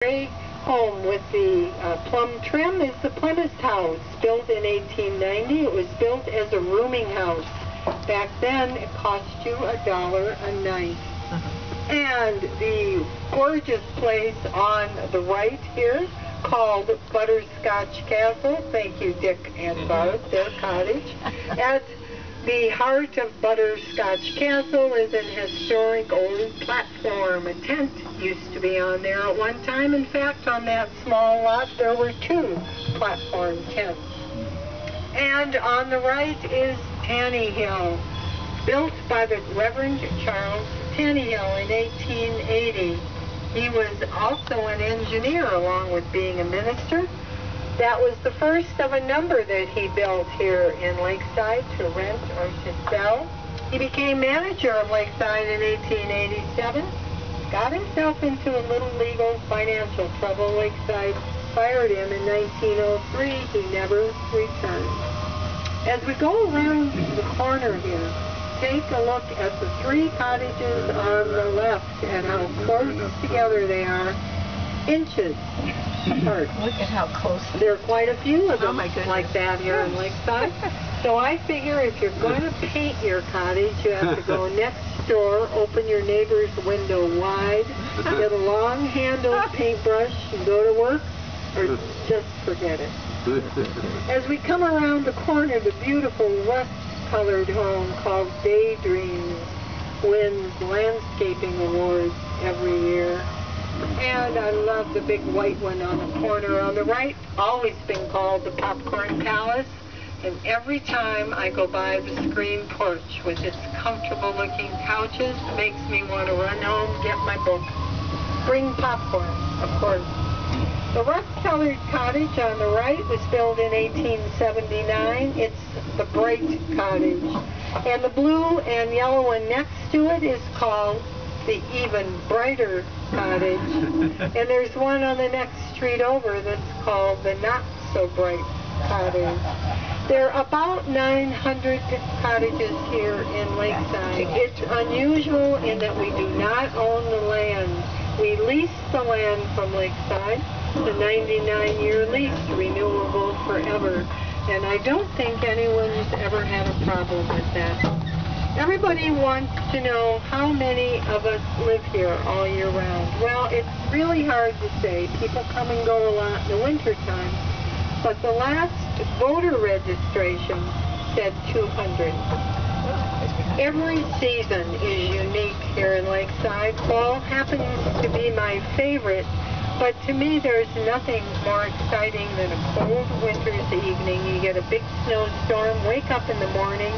Gray home with the plum trim is the Plymouth House, built in 1890. It was built as a rooming house. Back then, it cost you $1 a night. And the gorgeous place on the right here, called Butterscotch Castle. Thank you, Dick and Barb, their cottage. At the heart of Butterscotch Castle is an historic old platform. A tent used to be on there at one time. In fact, on that small lot, there were 2 platform tents. And on the right is Tanny Hill, built by the Reverend Charles Tanny Hill in 1880. He was also an engineer along with being a minister. That was the first of a number that he built here in Lakeside to rent or to sell. He became manager of Lakeside in 1887, got himself into a little legal financial trouble. Lakeside fired him in 1903. He never returned. As we go around the corner here, take a look at the 3 cottages on the left and how close together they are, inches apart. Look at how close. There are quite a few of them like that here in Lakeside. So I figure if you're going to paint your cottage, you have to go next door, open your neighbor's window wide, get a long-handled paintbrush and go to work, or just forget it. As we come around the corner, the beautiful rust-colored home called Daydreams wins landscaping awards every year. And I love the big white one on the corner on the right, always been called the Popcorn Palace. And every time I go by the screen porch with its comfortable-looking couches, it makes me want to run home, get my book, bring popcorn, of course. The rust-colored cottage on the right was built in 1879. It's the Bright Cottage. And the blue and yellow one next to it is called the Even Brighter Cottage. And there's one on the next street over that's called the Not So Bright Cottage. There are about 900 cottages here in Lakeside. It's unusual in that we do not own the land. We lease the land from Lakeside. It's a 99-year lease, renewable forever. And I don't think anyone's ever had a problem with that. Everybody wants to know how many of us live here all year round. Well, it's really hard to say. People come and go a lot in the wintertime. But the last voter registration said 200. Every season is unique here in Lakeside. Fall happens to be my favorite, but to me there's nothing more exciting than a cold winter's evening. You get a big snowstorm, wake up in the morning,